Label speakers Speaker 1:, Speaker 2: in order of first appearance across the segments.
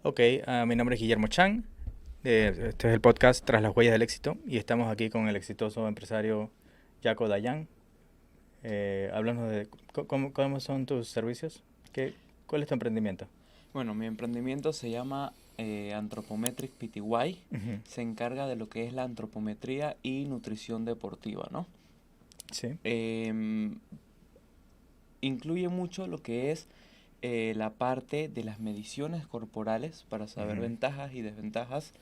Speaker 1: Ok, mi nombre es Guillermo Chan. Este es el podcast Tras las huellas del éxito y estamos aquí con el exitoso empresario Jaco Dayan. Háblanos de cómo son tus servicios. ¿Cuál es tu emprendimiento?
Speaker 2: Bueno, mi emprendimiento se llama Anthropometric PTY.
Speaker 1: Ujú.
Speaker 2: Se encarga de lo que es la antropometría y nutrición deportiva, ¿no?
Speaker 1: Sí.
Speaker 2: Em, Incluye mucho lo que es la parte de las mediciones corporales para saber
Speaker 1: Ujú,
Speaker 2: ventajas y desventajas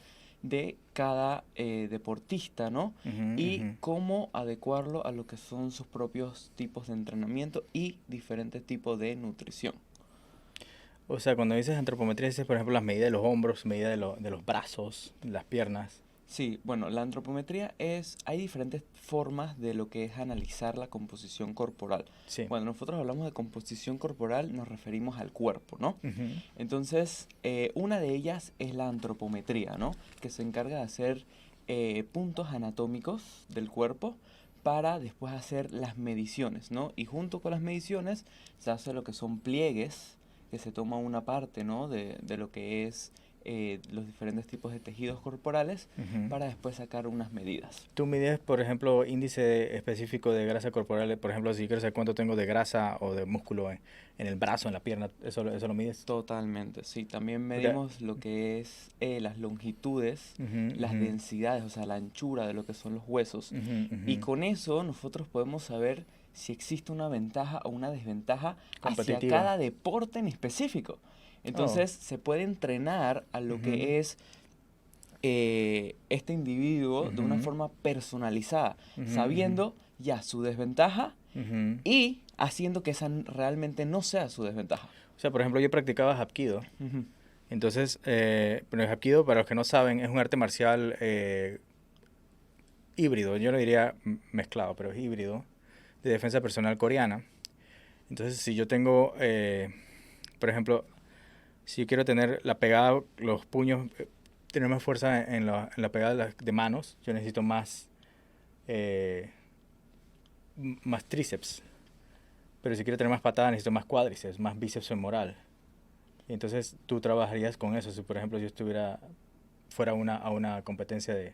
Speaker 2: de cada deportista, ¿no?
Speaker 1: ujú,
Speaker 2: Y
Speaker 1: ujú.
Speaker 2: cómo adecuarlo a lo que son sus propios tipos de entrenamiento y diferentes tipos de nutrición.
Speaker 1: O sea, cuando dices antropometría, dices, por ejemplo, las medidas de los hombros, medidas de los brazos, las piernas.
Speaker 2: Sí, bueno, la antropometría hay diferentes formas de lo que es analizar la composición corporal.
Speaker 1: Sí.
Speaker 2: Cuando nosotros hablamos de composición corporal nos referimos al cuerpo, ¿no?
Speaker 1: Ujú.
Speaker 2: Entonces, una de ellas es la antropometría, ¿no? Que se encarga de hacer puntos anatómicos del cuerpo para después hacer las mediciones, ¿no? Y junto con las mediciones se hace lo que son pliegues, que se toma una parte, ¿no? De lo que es los diferentes tipos de tejidos corporales
Speaker 1: Ujú.
Speaker 2: para después sacar unas medidas.
Speaker 1: Tú mides, por ejemplo, índice específico de grasa corporal. Por ejemplo, si quiero saber cuánto tengo de grasa o de músculo en el brazo, en la pierna, ¿eso lo mides?
Speaker 2: Totalmente, sí. También
Speaker 1: Porque,
Speaker 2: medimos lo que es las longitudes,
Speaker 1: ujú,
Speaker 2: las
Speaker 1: ujú,
Speaker 2: densidades, o sea, la anchura de lo que son los huesos.
Speaker 1: ujú, ujú.
Speaker 2: Y con eso nosotros podemos saber si existe una ventaja o una desventaja hacia
Speaker 1: Competitiva.
Speaker 2: cada deporte en específico.
Speaker 1: Oh.
Speaker 2: Entonces se puede entrenar a lo
Speaker 1: Ujú,
Speaker 2: que es este individuo de una
Speaker 1: ujú,
Speaker 2: forma personalizada,
Speaker 1: ujú, ujú,
Speaker 2: sabiendo ya su desventaja
Speaker 1: ujú.
Speaker 2: y haciendo que esa realmente no sea su desventaja.
Speaker 1: O sea, por ejemplo, yo practicaba Hapkido.
Speaker 2: Ujú.
Speaker 1: Entonces, pero el Hapkido, para los que no saben, es un arte marcial híbrido. Yo no diría mezclado, pero es híbrido, de defensa personal coreana. Entonces, si yo tengo, por ejemplo, si yo quiero tener la pegada, los puños, tener más fuerza en la pegada de manos, yo necesito eh, más tríceps. Pero si quiero tener más patadas, necesito más cuádriceps, más bíceps femoral. Y entonces tú trabajarías con eso. Si, por ejemplo, yo fuera a una competencia de...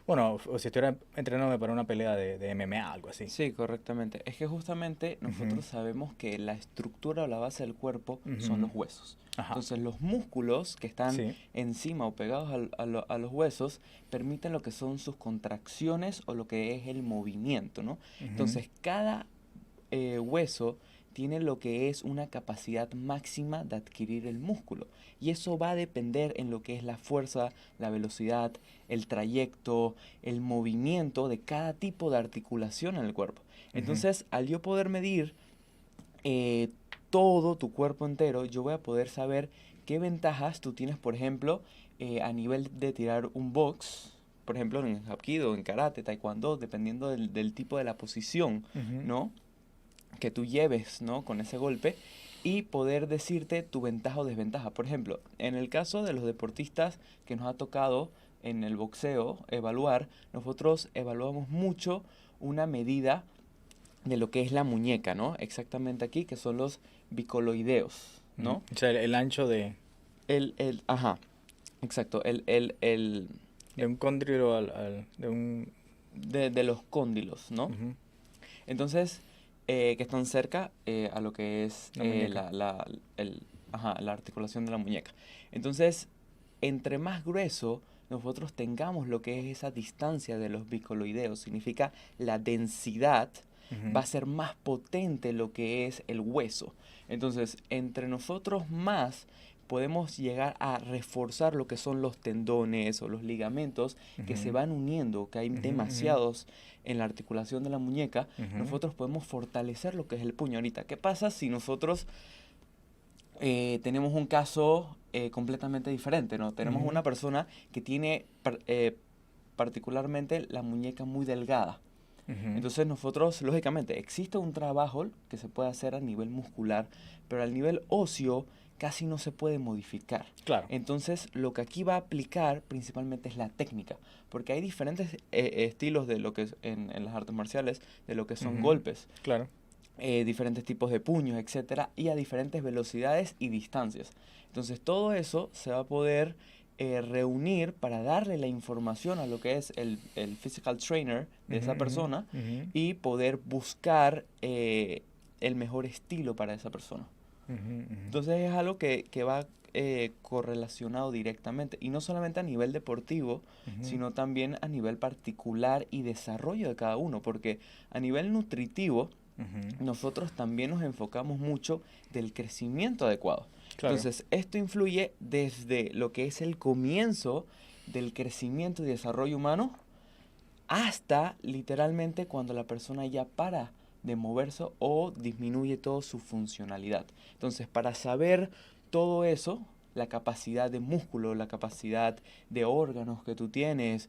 Speaker 1: Bueno, o si estuviera entrenándome para una pelea de MMA, algo así.
Speaker 2: Sí, correctamente. Es que justamente
Speaker 1: Ujú,
Speaker 2: nosotros sabemos que la estructura o la base del cuerpo son
Speaker 1: ujú.
Speaker 2: los huesos.
Speaker 1: Ajá.
Speaker 2: Entonces los músculos que están
Speaker 1: Sí.
Speaker 2: encima o pegados a los huesos permiten lo que son sus contracciones o lo que es el movimiento, ¿no?
Speaker 1: Ujú,
Speaker 2: Entonces cada hueso tiene lo que es una capacidad máxima de adquirir el músculo. Y eso va a depender en lo que es la fuerza, la velocidad, el trayecto, el movimiento de cada tipo de articulación en el cuerpo.
Speaker 1: ujú.
Speaker 2: Entonces, al yo poder medir eh, todo tu cuerpo entero, yo voy a poder saber qué ventajas tú tienes, por ejemplo, a nivel de tirar un box, por ejemplo, en Hapkido, en Karate, Taekwondo, dependiendo del tipo de la posición,
Speaker 1: Ujú.
Speaker 2: ¿no? Que tú lleves, ¿no? Con ese golpe y poder decirte tu ventaja o desventaja. Por ejemplo, en el caso de los deportistas que nos ha tocado en el boxeo evaluar, nosotros evaluamos mucho una medida de lo que es la muñeca, ¿no? Exactamente aquí, que son los bicoloideos,
Speaker 1: Ujú.
Speaker 2: ¿no?
Speaker 1: O sea, el ancho
Speaker 2: Ajá, exacto,
Speaker 1: de un cóndilo de un...
Speaker 2: de los cóndilos, ¿no?
Speaker 1: Ujú.
Speaker 2: Entonces, que están cerca a lo que es
Speaker 1: La muñeca.
Speaker 2: la articulación de la muñeca. Entonces, entre más grueso nosotros tengamos lo que es esa distancia de los bicoloideos, significa la densidad, va
Speaker 1: Ujú.
Speaker 2: a ser más potente lo que es el hueso. Entonces, entre nosotros más podemos llegar a reforzar lo que son los tendones o los ligamentos que se
Speaker 1: Ujú.
Speaker 2: van uniendo, que hay
Speaker 1: Ujú, ujú,
Speaker 2: demasiados en la articulación de la muñeca,
Speaker 1: ujú,
Speaker 2: nosotros podemos fortalecer lo que es el puño. Ahorita, ¿qué pasa si nosotros tenemos un caso completamente diferente, ¿no? Tenemos
Speaker 1: ujú,
Speaker 2: una persona que tiene particularmente la muñeca muy delgada.
Speaker 1: ujú.
Speaker 2: Entonces nosotros, lógicamente, existe un trabajo que se puede hacer a nivel muscular, pero al nivel óseo casi no se puede modificar.
Speaker 1: Claro,
Speaker 2: Entonces lo que aquí va a aplicar principalmente es la técnica, porque hay diferentes estilos de lo que es en las artes marciales, de lo que son
Speaker 1: ujú,
Speaker 2: golpes.
Speaker 1: claro.
Speaker 2: diferentes tipos de puños, etcétera, y a diferentes velocidades y distancias. Entonces todo eso se va a poder reunir para darle la información a lo que es el physical trainer de
Speaker 1: Ujú,
Speaker 2: esa
Speaker 1: ujú,
Speaker 2: persona
Speaker 1: ujú,
Speaker 2: y poder buscar el mejor estilo para esa persona.
Speaker 1: ujú, ujú.
Speaker 2: Entonces es algo que va correlacionado directamente, y no solamente a nivel deportivo,
Speaker 1: Ujú,
Speaker 2: sino también a nivel particular y desarrollo de cada uno, porque a nivel nutritivo,
Speaker 1: ujú.
Speaker 2: nosotros también nos enfocamos mucho del crecimiento adecuado.
Speaker 1: Claro.
Speaker 2: Entonces, esto influye desde lo que es el comienzo del crecimiento y desarrollo humano hasta literalmente cuando la persona ya para de moverse o disminuye toda su funcionalidad. Entonces, para saber todo eso, la capacidad de músculo, la capacidad de órganos que tú tienes,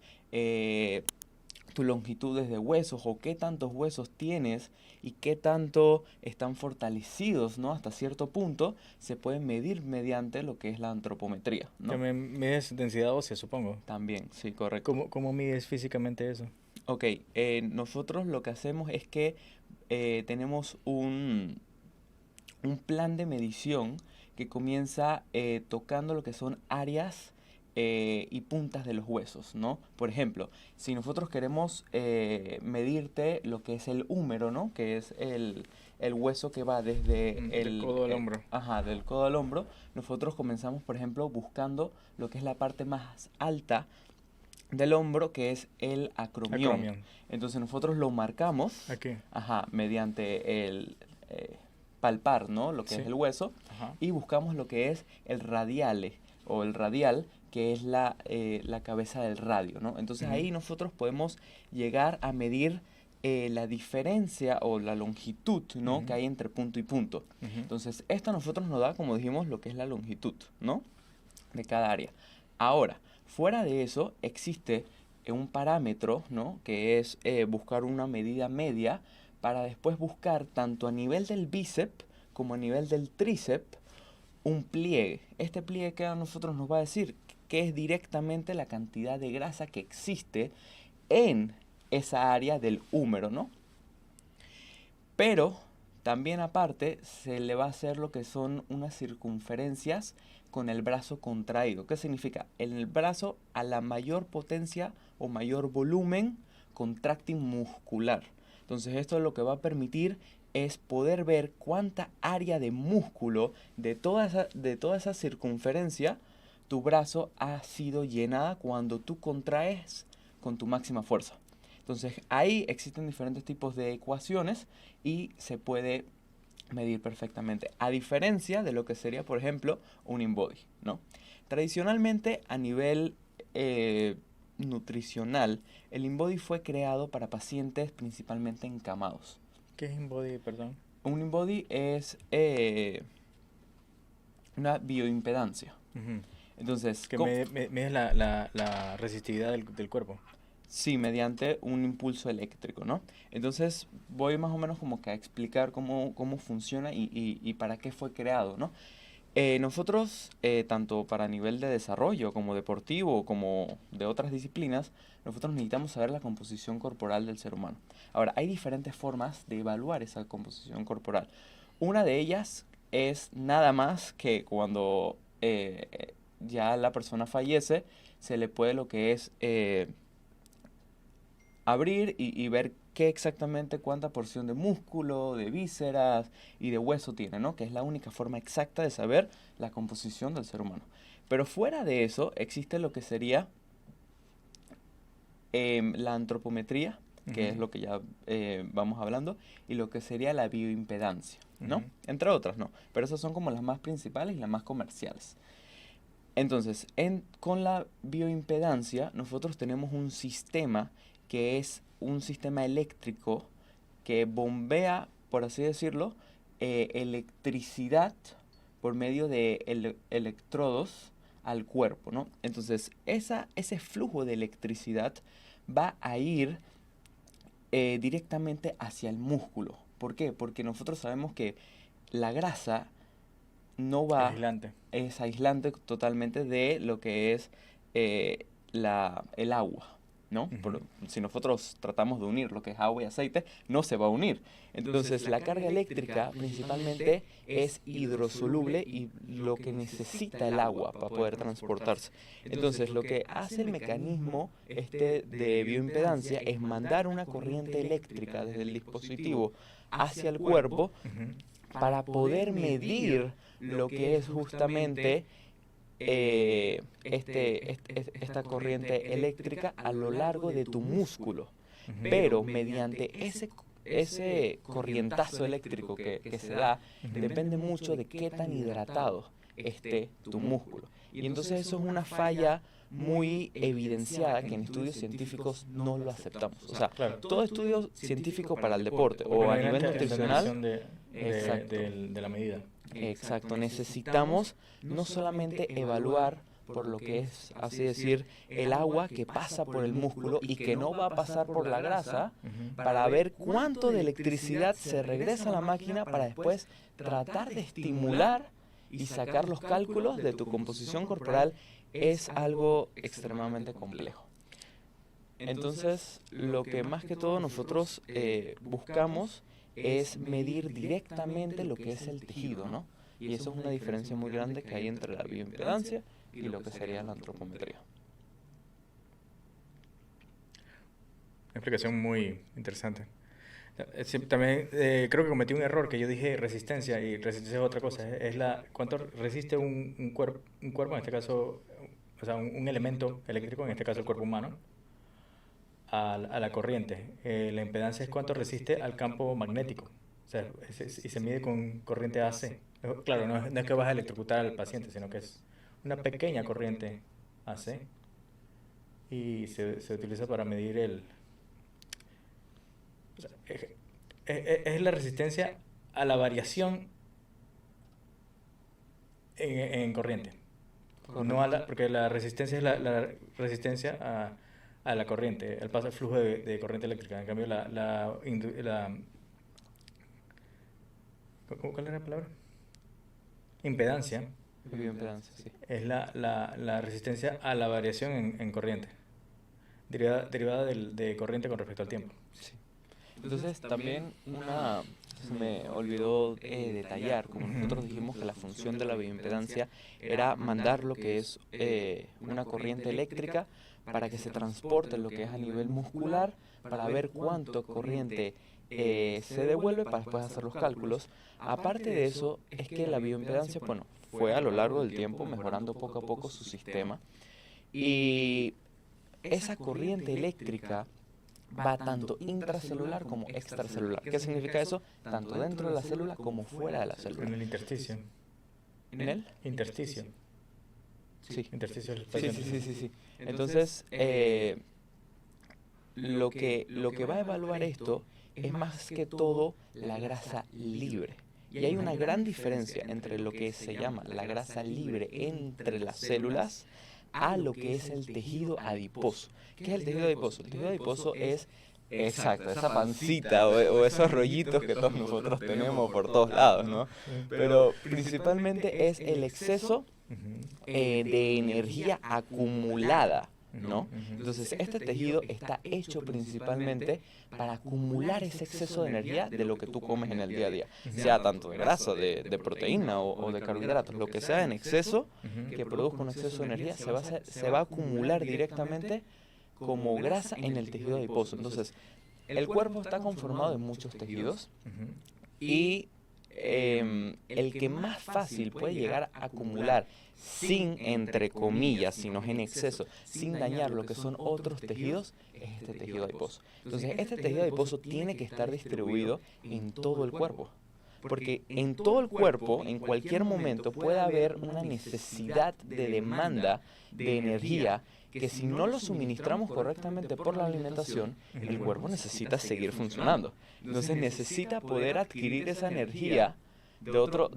Speaker 2: tus longitudes de huesos o qué tantos huesos tienes y qué tanto están fortalecidos, ¿no? Hasta cierto punto se puede medir mediante lo que es la antropometría, ¿no?
Speaker 1: También mides densidad ósea, supongo.
Speaker 2: También, sí, correcto.
Speaker 1: ¿Cómo mides físicamente eso?
Speaker 2: Ok, nosotros lo que hacemos es que tenemos un plan de medición que comienza tocando lo que son áreas y puntas de los huesos, ¿no? Por ejemplo, si nosotros queremos medirte lo que es el húmero, ¿no? Que es el hueso que va desde
Speaker 1: Del codo al hombro.
Speaker 2: ajá, del codo al hombro, nosotros comenzamos, por ejemplo, buscando lo que es la parte más alta del hombro, que es el acromión.
Speaker 1: Acromion.
Speaker 2: Entonces nosotros lo marcamos,
Speaker 1: Aquí.
Speaker 2: ajá, mediante el palpar, ¿no? Lo que es
Speaker 1: Sí.
Speaker 2: el hueso,
Speaker 1: Ajá.
Speaker 2: y buscamos lo que es el radiale o el radial, que es la cabeza del radio, ¿no? Entonces
Speaker 1: Ujú,
Speaker 2: ahí nosotros podemos llegar a medir la diferencia o la longitud, ¿no?
Speaker 1: ujú,
Speaker 2: Que hay entre punto y punto.
Speaker 1: ujú,
Speaker 2: Entonces esto a nosotros nos da, como dijimos, lo que es la longitud, ¿no? De cada área. Ahora, fuera de eso, existe un parámetro, ¿no? Que es buscar una medida media para después buscar tanto a nivel del bíceps como a nivel del tríceps un pliegue. Este pliegue que a nosotros nos va a decir que es directamente la cantidad de grasa que existe en esa área del húmero, ¿no? Pero también aparte se le va a hacer lo que son unas circunferencias con el brazo contraído. ¿Qué significa? El brazo a la mayor potencia o mayor volumen contracting muscular. Entonces esto lo que va a permitir es poder ver cuánta área de músculo de toda esa circunferencia tu brazo ha sido llenada cuando tú contraes con tu máxima fuerza. Entonces ahí existen diferentes tipos de ecuaciones y se puede medir perfectamente, a diferencia de lo que sería, por ejemplo, un InBody, ¿no? Tradicionalmente, a nivel nutricional, el InBody fue creado para pacientes principalmente encamados.
Speaker 1: ¿Qué es InBody, perdón?
Speaker 2: Un InBody es una bioimpedancia.
Speaker 1: Ujú.
Speaker 2: Entonces,
Speaker 1: Que mides la resistividad del cuerpo.
Speaker 2: sí, mediante un impulso eléctrico, ¿no? Entonces voy más o menos como que a explicar cómo funciona y para qué fue creado, ¿no? Nosotros, tanto para nivel de desarrollo como deportivo, como de otras disciplinas, nosotros necesitamos saber la composición corporal del ser humano. Ahora, hay diferentes formas de evaluar esa composición corporal. Una de ellas es nada más que cuando ya la persona fallece, se le puede lo que es abrir y ver qué exactamente cuánta porción de músculo, de vísceras y de hueso tiene, ¿no? Que es la única forma exacta de saber la composición del ser humano. Pero fuera de eso existe lo que sería la antropometría, que es
Speaker 1: Ujú,
Speaker 2: lo que ya vamos hablando, y lo que sería la bioimpedancia, ¿no?
Speaker 1: ujú,
Speaker 2: Entre otras, ¿no? Pero esas son como las más principales y las más comerciales. Entonces, con la bioimpedancia, nosotros tenemos un sistema que es un sistema eléctrico que bombea, por así decirlo, electricidad por medio de electrodos al cuerpo, ¿no? Entonces, ese flujo de electricidad va a ir directamente hacia el músculo. ¿Por qué? Porque nosotros sabemos que la grasa no
Speaker 1: Es
Speaker 2: va,
Speaker 1: aislante.
Speaker 2: es aislante totalmente de lo que es el agua. ¿no? Si nosotros tratamos de unir lo que es agua y aceite, no se va a unir. Entonces, la carga eléctrica principalmente es hidrosoluble y lo que necesita el agua para poder transportarse. Entonces, lo que hace el mecanismo de bioimpedancia es mandar una corriente eléctrica desde el dispositivo hacia el cuerpo para poder medir lo que es justamente esta corriente eléctrica a lo largo de tu músculo. Pero mediante ese corrientazo eléctrico que se da, depende mucho de qué tan hidratado esté tu músculo. Y entonces eso es una falla muy evidenciada que en estudios científicos no lo aceptamos. O sea, todo estudio científico para el deporte o a nivel nutricional,
Speaker 1: de la medida.
Speaker 2: exacto, necesitamos no solamente evaluar por lo que es, así decir, el agua que pasa por el músculo y que no va a pasar por la grasa, para ver cuánto de electricidad se regresa a la máquina para después tratar de estimular y sacar los cálculos de tu composición corporal. Es algo extremadamente complejo. Entonces, lo que más que todo nosotros buscamos es medir directamente lo que es el tejido, ¿no? Y eso es una diferencia muy grande que hay entre la bioimpedancia y lo que sería la antropometría.
Speaker 1: Una explicación muy interesante. Sí, también creo que cometí un error que yo dije resistencia y resistencia es otra cosa. Es cuánto resiste un cuerpo, en este caso, o sea, un elemento eléctrico, en este caso el cuerpo humano, a la corriente. La impedancia es cuánto resiste al campo magnético. O sea, y se mide con corriente AC. Claro, no es que vas a electrocutar al paciente, sino que es una pequeña corriente AC y se utiliza para medir o sea, es la resistencia a la variación en corriente. No porque la resistencia es la resistencia a la corriente, al paso del flujo de corriente eléctrica. En cambio, ¿cuál era la palabra? Impedancia.
Speaker 2: Bioimpedancia, sí.
Speaker 1: Es la resistencia a la variación en corriente, derivada de corriente con respecto al tiempo.
Speaker 2: Sí. Entonces, también se me olvidó detallar, como nosotros dijimos que la función de la bioimpedancia era mandar lo que es una corriente eléctrica para que se transporte lo que es a nivel muscular, para ver cuánto corriente se devuelve para después hacer los cálculos. Aparte de eso, es que la bioimpedancia, bueno, fue a lo largo del tiempo mejorando poco a poco su sistema, y esa corriente eléctrica va tanto intracelular como extracelular. ¿Qué significa eso? Tanto dentro de la célula como fuera de la célula.
Speaker 1: En el intersticio.
Speaker 2: ¿En el?
Speaker 1: Intersticio.
Speaker 2: Sí.
Speaker 1: Intersticio del espacio.
Speaker 2: Sí. Entonces, lo que va a evaluar esto es más que todo la grasa libre. Y hay una gran diferencia entre lo que se llama la grasa libre entre las células a lo que es el tejido adiposo. ¿Qué es el tejido adiposo? El tejido adiposo es, exacto, esa pancita o esos rollitos que todos nosotros tenemos por todos lados, ¿no? Pero principalmente es el exceso de energía acumulada, ¿no? Entonces, este tejido está hecho principalmente para acumular ese exceso de energía de lo que tú comes en el día a día, sea tanto de grasa, de proteína o de carbohidratos, lo que sea en exceso que produzca un exceso de energía se va a acumular directamente como grasa en el tejido adiposo. Entonces, el cuerpo está conformado de muchos tejidos y el que más fácil puede llegar a acumular sin, entre comillas, si no es en exceso, sin dañar lo que son otros tejidos, es este tejido adiposo. Entonces, este tejido adiposo tiene que estar distribuido en todo el cuerpo. Porque en todo el cuerpo, en cualquier momento, puede haber una necesidad de demanda de energía que si no lo suministramos correctamente por la alimentación, el cuerpo necesita seguir funcionando. Entonces necesita poder adquirir esa energía de otro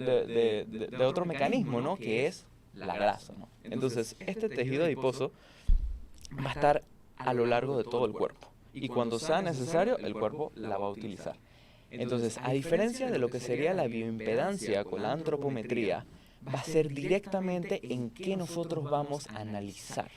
Speaker 2: mecanismo, ¿no? Que es la grasa, ¿no? Entonces, este tejido adiposo va a estar a lo largo de todo el cuerpo. Y cuando sea necesario, el cuerpo la va a utilizar. Entonces, a diferencia de lo que sería la bioimpedancia con la antropometría, va a ser directamente en qué nosotros vamos a analizar.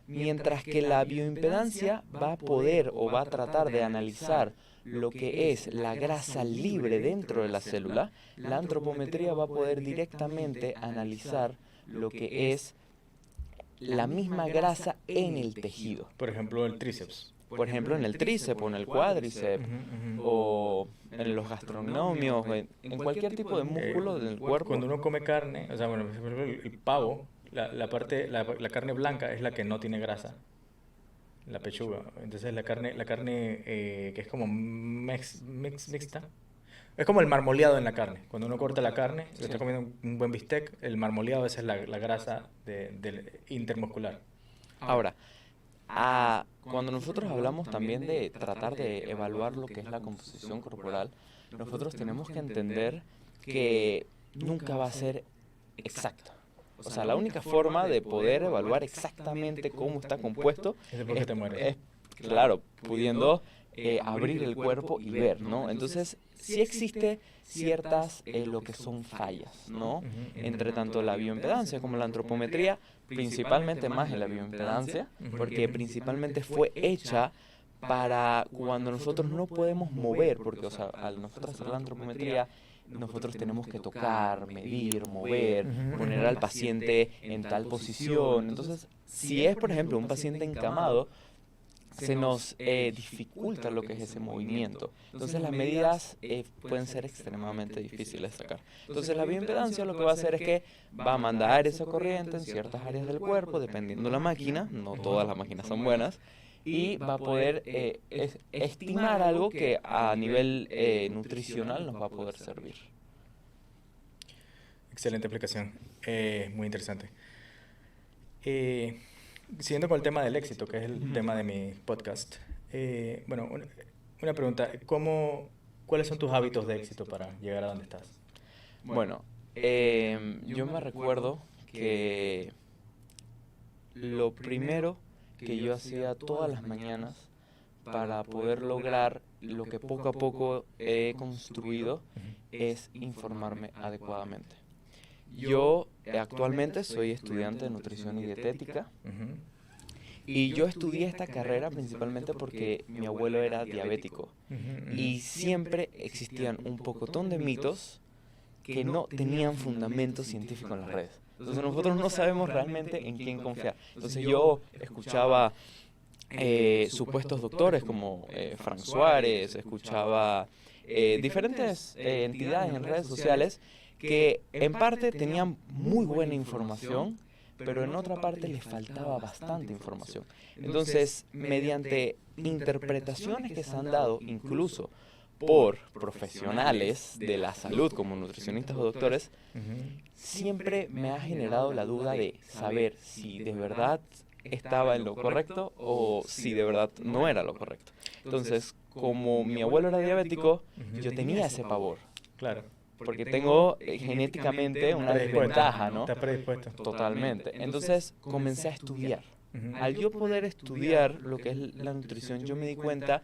Speaker 2: Mientras que la bioimpedancia va a poder o va a tratar de analizar lo que es la grasa libre dentro de la célula, la antropometría va a poder directamente analizar lo que es la misma grasa en el tejido.
Speaker 1: Por ejemplo, el tríceps.
Speaker 2: Por ejemplo, en el tríceps o en el cuádriceps o en los gastrocnemios, en cualquier tipo de músculo del cuerpo.
Speaker 1: Cuando uno come carne, o sea, bueno, por ejemplo, el pavo, la carne blanca es la que no tiene grasa, la pechuga. Entonces la carne que es como mixta, es como el marmoleado en la carne. Cuando uno corta la carne, se está comiendo un buen bistec, el marmoleado esa es la grasa del intermuscular.
Speaker 2: Ahora, cuando nosotros hablamos también de tratar de evaluar lo que es la composición corporal, nosotros tenemos que entender que nunca va a ser exacto. O sea, la única forma de poder evaluar exactamente cómo está compuesto es, claro, pudiendo abrir el cuerpo y ver, ¿no? Entonces, sí existe ciertas, lo que son fallas, ¿no? Entre tanto la bioimpedancia como la antropometría, principalmente más en la bioimpedancia, porque principalmente fue hecha para cuando nosotros no podemos mover, porque, o sea, al nosotros hacer la antropometría, nosotros tenemos que tocar, medir, mover, poner al paciente en tal posición. Entonces, si es, por ejemplo, un paciente encamado, se nos dificulta lo que es ese movimiento. Entonces las medidas pueden ser extremadamente difíciles de sacar. Entonces la bioimpedancia lo que va a hacer es que va a mandar esa corriente en ciertas áreas del cuerpo, dependiendo de la máquina, no todas las máquinas son buenas, y va a poder estimar algo que a nivel nutricional nos va a poder servir.
Speaker 1: Excelente explicación, muy interesante. Siguiendo con el tema del éxito, que es el tema de mi podcast, bueno, una pregunta, ¿cuáles son tus hábitos de éxito para llegar a donde estás?
Speaker 2: Bueno, yo me recuerdo que lo primero que yo hacía todas las mañanas para poder lograr lo que poco a poco he construido es informarme adecuadamente. Yo actualmente soy estudiante de nutrición y dietética y yo estudié esta carrera principalmente porque mi abuelo era diabético y siempre existían un pocotón de mitos que no tenían fundamento científico en las redes. Entonces nosotros no sabemos realmente en quién confiar. Entonces yo escuchaba supuestos doctores como Frank Suárez, escuchaba diferentes entidades en redes sociales que en parte tenían muy buena información, pero en otra parte les faltaba bastante información. Entonces, mediante interpretaciones que se han dado incluso por profesionales de la salud como nutricionistas o doctores, siempre me ha generado la duda de saber si de verdad estaba en lo correcto o si de verdad no era lo correcto. Entonces, como mi abuelo era diabético, yo tenía ese pavor.
Speaker 1: Claro.
Speaker 2: Porque tengo genéticamente una desventaja, ¿no?
Speaker 1: Estás predispuesto.
Speaker 2: Totalmente. Entonces comencé a estudiar. Al yo poder estudiar lo que es la nutrición, yo me di cuenta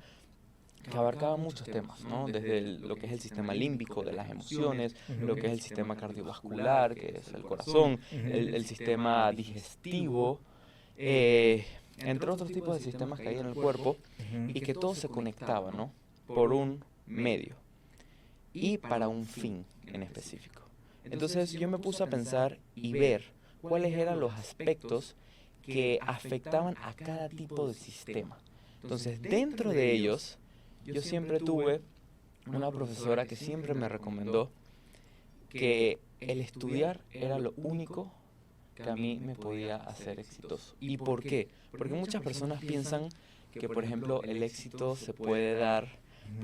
Speaker 2: que abarcaba muchos temas, ¿no? Desde lo que es el sistema límbico de las emociones, lo que es el sistema cardiovascular, que es el corazón, el sistema digestivo, entre otros tipos de sistemas que hay en el cuerpo, y que todo se conectaba, ¿no? Por un medio y para un fin en específico. Entonces yo me puse a pensar y ver cuáles eran los aspectos que afectaban a cada tipo de sistema. Entonces dentro de ellos yo siempre tuve una profesora que siempre me recomendó que el estudiar era lo único que a mí me podía hacer exitoso. ¿Y por qué? Porque muchas personas piensan que, por ejemplo, el éxito se puede dar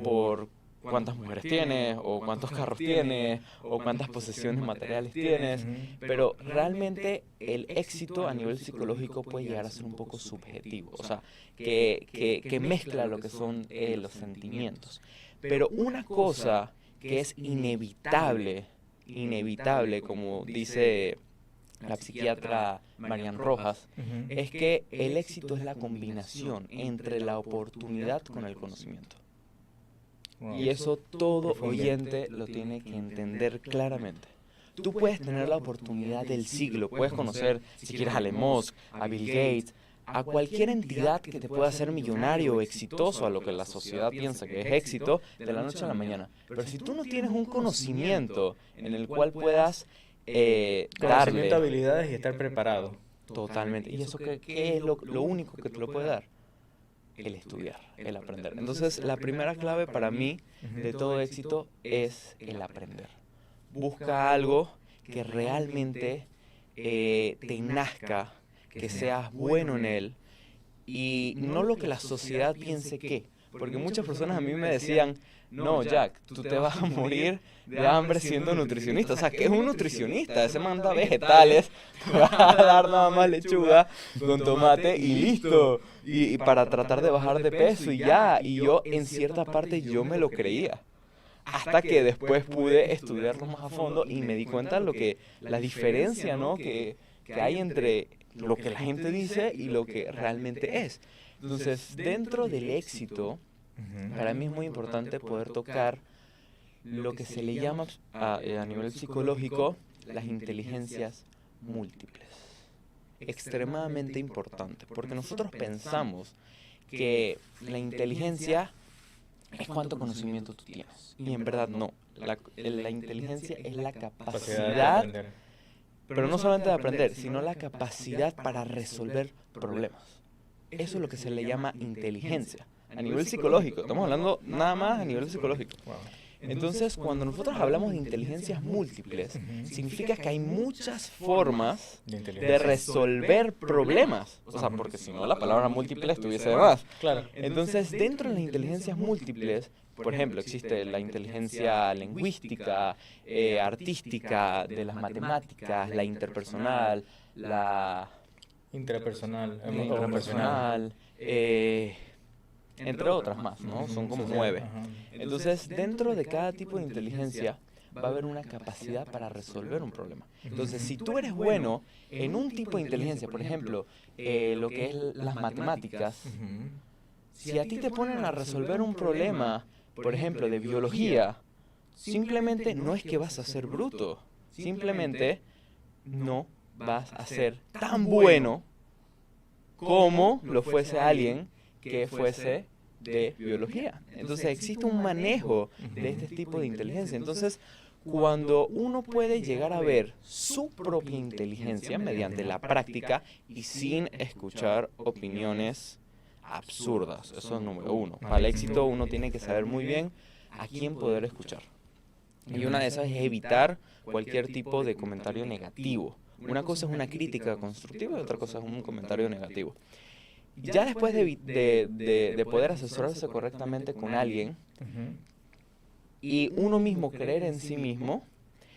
Speaker 2: por cuántas mujeres tienes, o cuántos carros tienes, o cuántas posesiones materiales tienes, pero realmente el éxito a nivel psicológico puede llegar a ser un poco subjetivo, o sea, que mezcla lo que son los sentimientos. Pero una cosa que es inevitable, como dice la psiquiatra Marian Rojas, es que el éxito es la combinación entre la oportunidad con el conocimiento. Y eso todo oyente lo tiene que entender claramente. Tú puedes tener la oportunidad del siglo, puedes conocer, si quieres, a Elon Musk, a Bill Gates, a cualquier entidad que te pueda hacer millonario o exitoso, a lo que la sociedad piensa que es éxito, de la noche a la mañana. Pero si tú no tienes un conocimiento en el cual puedas
Speaker 1: Conocimiento,
Speaker 2: darle
Speaker 1: habilidades y estar preparado.
Speaker 2: totalmente, ¿y eso qué es lo único que te lo puede dar? El estudiar, el aprender. Entonces, la primera clave para mí de todo éxito es el aprender. Busca algo que realmente te nazca, que seas bueno en él y no lo que la sociedad piense que. Porque muchas personas a mí me decían, no, Jack, tú te vas a morir de hambre siendo nutricionista. O sea, ¿qué es un nutricionista? Ese manda vegetales, te va a dar nada más lechuga con tomate y listo. Y para tratar de bajar de peso y ya. Y yo, en cierta parte, yo me lo creía. Hasta que después pude estudiarlo más a fondo y me di cuenta la diferencia, ¿no? que hay entre lo que la gente dice y lo que realmente es. Entonces, dentro del éxito, para mí es muy importante poder tocar lo que se le llama a nivel psicológico las inteligencias múltiples. Extremadamente importante, porque nosotros pensamos que la inteligencia es cuánto conocimiento tú tienes. Y en verdad no. La inteligencia es la capacidad, pero no solamente de aprender, sino la capacidad para resolver problemas. Eso es lo que se le llama inteligencia. A nivel psicológico, estamos hablando nada más a nivel psicológico.
Speaker 1: Wow.
Speaker 2: Entonces, cuando nosotros hablamos de inteligencias múltiples, significa que hay muchas formas de resolver problemas. O sea, porque si no, la palabra múltiple estuviese de más.
Speaker 1: Claro.
Speaker 2: Entonces, dentro de las inteligencias múltiples, por ejemplo, existe la inteligencia lingüística, artística, de las matemáticas, la interpersonal, la
Speaker 1: Interpersonal,
Speaker 2: interpersonal, entre otras más, ¿no? Son como 9.
Speaker 1: Ajá.
Speaker 2: Entonces, dentro de cada tipo de inteligencia va a haber una capacidad para resolver un problema. Entonces, si tú eres bueno en un tipo de inteligencia, por ejemplo, lo que es las matemáticas,
Speaker 1: Ujú.
Speaker 2: si a ti te ponen a resolver un problema, por ejemplo, de biología, simplemente no es que vas a ser bruto, simplemente no vas a ser tan bueno como lo fuese alguien que fuese de biología. Entonces existe un manejo de este tipo de inteligencia. Entonces, cuando uno puede llegar a ver su propia inteligencia mediante la práctica y sin escuchar opiniones absurdas, eso es número uno. Para el éxito uno tiene que saber muy bien a quién poder escuchar. Y una de esas es evitar cualquier tipo de comentario negativo. Una cosa es una crítica constructiva y otra cosa es un comentario negativo. Ya después de poder asesorarse correctamente con alguien
Speaker 1: Ujú.
Speaker 2: y uno mismo creer en sí mismo,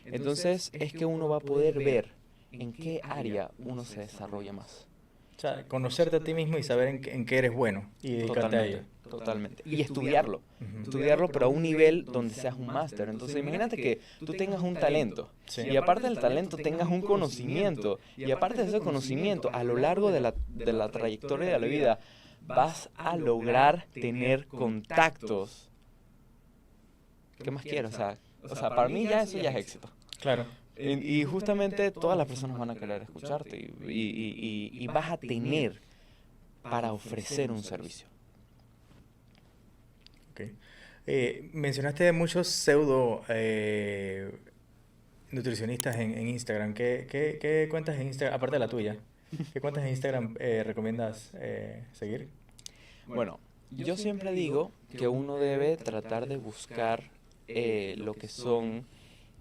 Speaker 2: entonces es que uno va a poder ver en qué área uno se desarrolla más.
Speaker 1: O sea, conocerte a ti mismo y saber en qué eres bueno y dedicarte a ello.
Speaker 2: Totalmente. Y estudiarlo.
Speaker 1: Ujú.
Speaker 2: Estudiarlo, pero a un nivel donde seas un máster. Entonces, imagínate que tú tengas un talento.
Speaker 1: Sí.
Speaker 2: Y aparte del talento tengas un conocimiento. Y aparte de ese conocimiento, a lo largo de la trayectoria de la vida, vas a lograr tener contactos. ¿Qué más quiero? O sea, para mí ya eso ya es éxito.
Speaker 1: Claro.
Speaker 2: Y justamente todas las personas van a querer escucharte y vas a tener para ofrecer un servicio.
Speaker 1: Okay. Mencionaste muchos pseudo nutricionistas en Instagram. ¿Qué cuentas en Instagram, aparte de la tuya? ¿Qué cuentas en Instagram recomiendas seguir?
Speaker 2: Bueno, yo siempre digo que uno debe tratar de buscar lo que son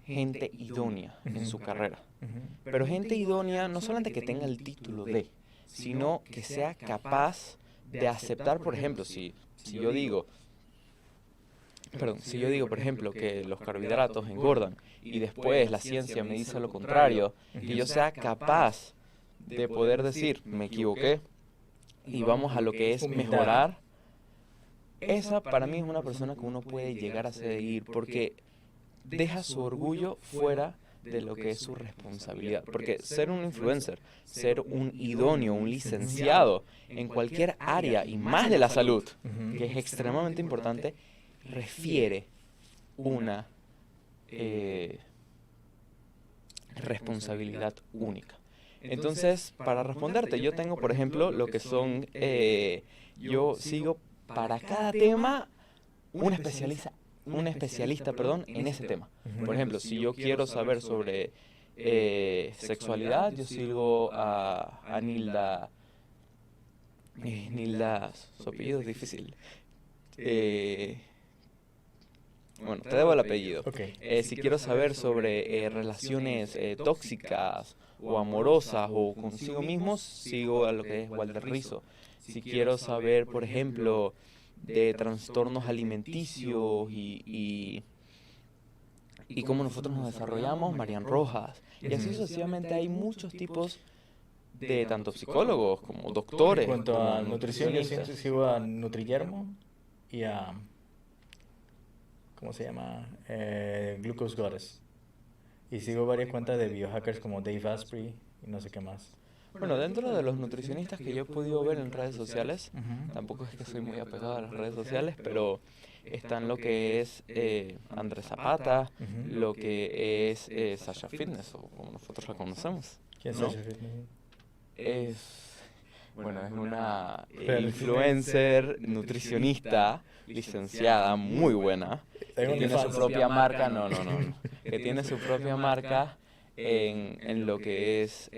Speaker 2: gente idónea en su carrera.
Speaker 1: Ujú.
Speaker 2: Pero gente idónea no solamente que tenga el título de, sino que sea capaz de aceptar, por ejemplo, si yo digo, por ejemplo, que los carbohidratos engordan y después la ciencia me dice lo contrario, que yo sea capaz de poder decir, me equivoqué y vamos a lo que es
Speaker 1: Humildad.
Speaker 2: mejorar, esa para mí es una persona que uno puede llegar a seguir porque deja su orgullo fuera de lo que es su responsabilidad. Porque ser un influencer, ser un idóneo, un licenciado en cualquier área y más de la salud,
Speaker 1: Ujú.
Speaker 2: que es extremadamente importante, refiere una responsabilidad única. Entonces, para responderte, yo tengo, por ejemplo, lo que son, yo sigo para cada tema un especialista, perdón, en ese tema. Por ejemplo, si yo quiero saber sobre sexualidad, yo sigo a Nilda, Nilda, su apellido es difícil. Bueno, te debo el apellido.
Speaker 1: Okay.
Speaker 2: Si quiero saber sobre relaciones tóxicas o amorosas o consigo mismos, sigo a lo que es Walter Rizzo. Si quiero saber, por ejemplo, de trastornos alimenticios y cómo nosotros nos desarrollamos, Marian Rojas. Y así sucesivamente hay muchos tipos de tanto psicólogos como doctores.
Speaker 1: En cuanto
Speaker 2: como
Speaker 1: a nutrición, yo
Speaker 2: nutricionistas.
Speaker 1: sigo a Nutrillermo y a, ¿cómo se llama? Glucose Goddess. Y sigo varias cuentas de biohackers como Dave Asprey y no sé qué más.
Speaker 2: Bueno, dentro de los nutricionistas que yo he podido ver en redes sociales,
Speaker 1: Ujú.
Speaker 2: tampoco es que soy muy apegado a las redes sociales, pero están lo que es Andrés Zapata,
Speaker 1: Ujú.
Speaker 2: lo que es Sasha Fitness, o como nosotros la conocemos.
Speaker 1: ¿Quién es
Speaker 2: ¿No?
Speaker 1: Sasha Fitness?
Speaker 2: Bueno, es una
Speaker 1: Pero-
Speaker 2: influencer, nutricionista, licenciada, muy buena, que
Speaker 1: Tengo
Speaker 2: tiene su
Speaker 1: OnlyFans.
Speaker 2: propia marca, no, que tiene su propia marca en lo que es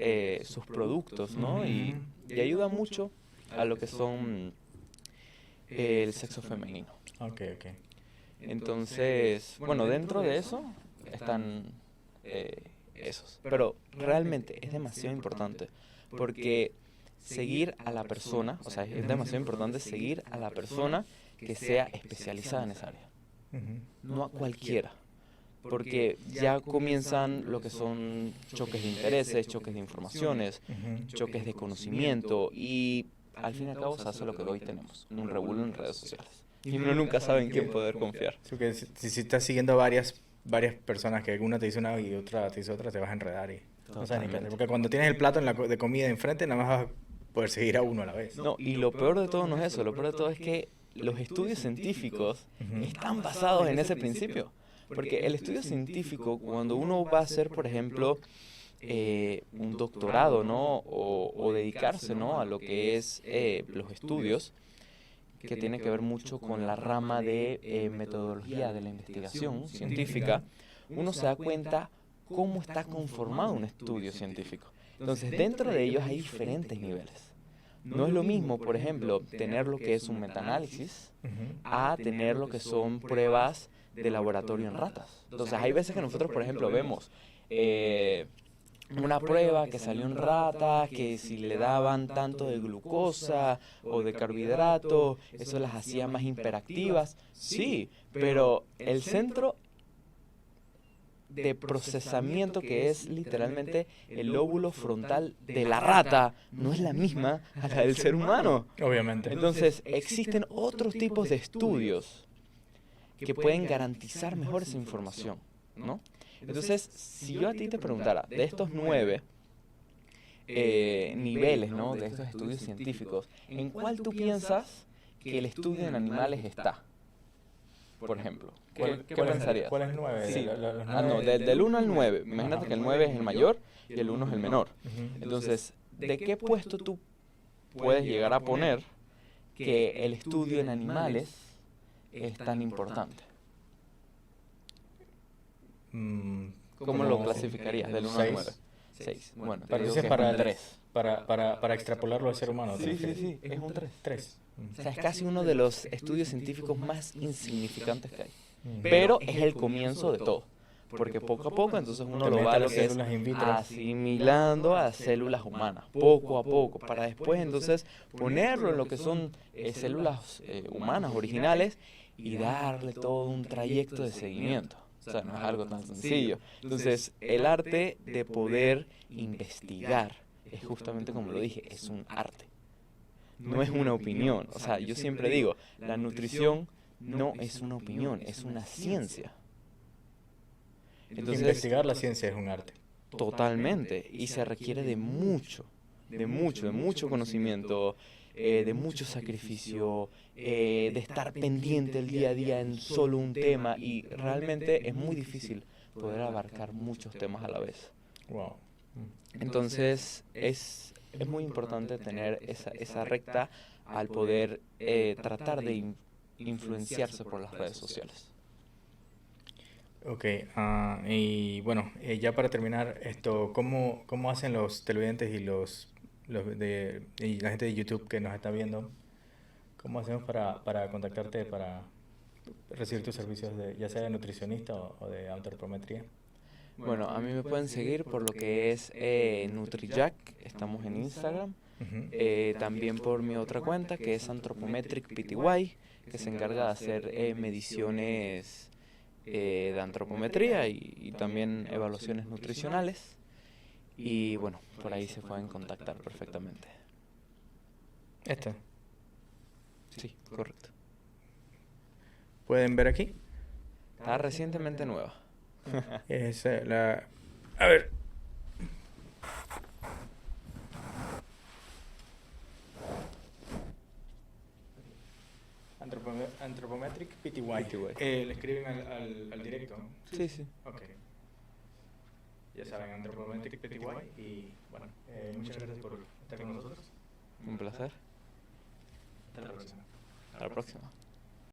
Speaker 2: sus productos, ¿no? Y ayuda mucho a lo que son el sexo femenino.
Speaker 1: Ok, ok.
Speaker 2: Entonces, bueno, dentro de eso están esos. Pero realmente es demasiado importante porque seguir a la persona, o sea, es demasiado importante seguir a la persona que sea especializada en esa área,
Speaker 1: Ujú.
Speaker 2: no a cualquiera. Porque ya comienzan lo que son choques de intereses, choques de informaciones,
Speaker 1: Ujú.
Speaker 2: choques de conocimiento y al fin y al cabo se hace lo que hoy tenemos, un revuelo en redes sociales. Y uno nunca sabe en quién poder confiar.
Speaker 1: Sí, que si estás siguiendo varias personas que una te dice una y otra te dice otra, te vas a enredar y no sabes ni qué hacer.
Speaker 2: Totalmente.
Speaker 1: Porque cuando tienes el plato de comida enfrente, nada más vas a poder seguir a uno a la vez.
Speaker 2: No, y lo peor de todo no es eso, lo peor de todo es que los estudios científicos
Speaker 1: Ujú.
Speaker 2: están basados en ese principio. Porque el estudio científico, cuando uno va a hacer, por ejemplo, un doctorado, ¿no? O dedicarse, ¿no? A lo que es los estudios, que tiene que ver mucho con la rama de metodología de la investigación científica, uno se da cuenta cómo está conformado un estudio científico. Entonces, dentro de ellos hay diferentes niveles. No es lo mismo, por ejemplo, tener lo que es un metaanálisis
Speaker 1: Ujú.
Speaker 2: a tener lo que son pruebas de laboratorio en ratas. Entonces, hay veces que nosotros, por ejemplo, vemos una prueba que salió en ratas, que si le daban tanto de glucosa o de carbohidrato, eso las hacía más hiperactivas. Sí, pero el centro de procesamiento que es literalmente el lóbulo frontal de la rata no es la misma a la del ser humano.
Speaker 1: Obviamente.
Speaker 2: Entonces, existen otros tipos de estudios que pueden garantizar mejor esa información, ¿no? Entonces, si yo a ti te preguntara, de estos 9 niveles, ¿no? De estos estudios científicos, ¿en cuál tú piensas que el estudio en animales está? Por ejemplo, ¿qué pensarías?
Speaker 1: ¿Cuál es el 9?
Speaker 2: Sí. No, del 1 al 9. Imagínate que el 9 es el mayor y el 1 es el menor. Entonces, ¿de qué puesto tú puedes llegar a poner que el estudio en animales es tan importante? ¿Cómo lo clasificarías del 1 al 9? 6. Bueno, te digo que es un 3.
Speaker 1: Para extrapolarlo al ser humano. ¿te
Speaker 2: Sí,
Speaker 1: refieres?
Speaker 2: sí, es un 3.
Speaker 1: 3.
Speaker 2: O sea, es casi uno de los estudios científicos más insignificantes que hay. Pero es el comienzo de todo. Porque poco a poco, entonces uno lo va a lo que es
Speaker 1: células in vitro.
Speaker 2: asimilando a células humanas, poco a poco, para después entonces ponerlo en lo que son células humanas originales y darle todo un trayecto de seguimiento. O sea, no es algo tan sencillo. Entonces, el arte de poder investigar es justamente como lo dije, es un arte. No es una opinión. O sea, yo siempre digo, la nutrición no es una opinión, es una ciencia. Entonces,
Speaker 1: Investigar la ciencia es un arte.
Speaker 2: totalmente. Y se requiere de mucho conocimiento, de mucho sacrificio, de estar pendiente el día a día en solo un tema. Y realmente es muy difícil poder abarcar muchos temas a la vez.
Speaker 1: Wow.
Speaker 2: Entonces es muy importante tener esa recta al poder tratar de influenciarse por las redes sociales.
Speaker 1: Ok, y bueno, ya para terminar esto, ¿cómo hacen los televidentes y y la gente de YouTube que nos está viendo? ¿Cómo hacemos para contactarte, para recibir tus servicios de, ya sea de nutricionista o de antropometría?
Speaker 2: Bueno, a mí me pueden seguir por lo que es NutriJack, estamos en Instagram.
Speaker 1: Ujú.
Speaker 2: También por mi otra cuenta que es Anthropometric PTY, que se encarga de hacer mediciones de antropometría y también evaluaciones nutricionales. Y bueno, por ahí se pueden contactar perfectamente.
Speaker 1: Esto.
Speaker 2: Sí, correcto.
Speaker 1: Pueden ver aquí.
Speaker 2: Está recientemente nueva.
Speaker 1: Es la... A ver. Anthropometric PTY.
Speaker 2: PTY.
Speaker 1: Le escriben al directo.
Speaker 2: Sí, sí.
Speaker 1: Ok. Ya saben, Anthropometric PTY. Y bueno, muchas gracias por estar con nosotros.
Speaker 2: Un placer.
Speaker 1: Hasta la próxima.
Speaker 2: Hasta la próxima.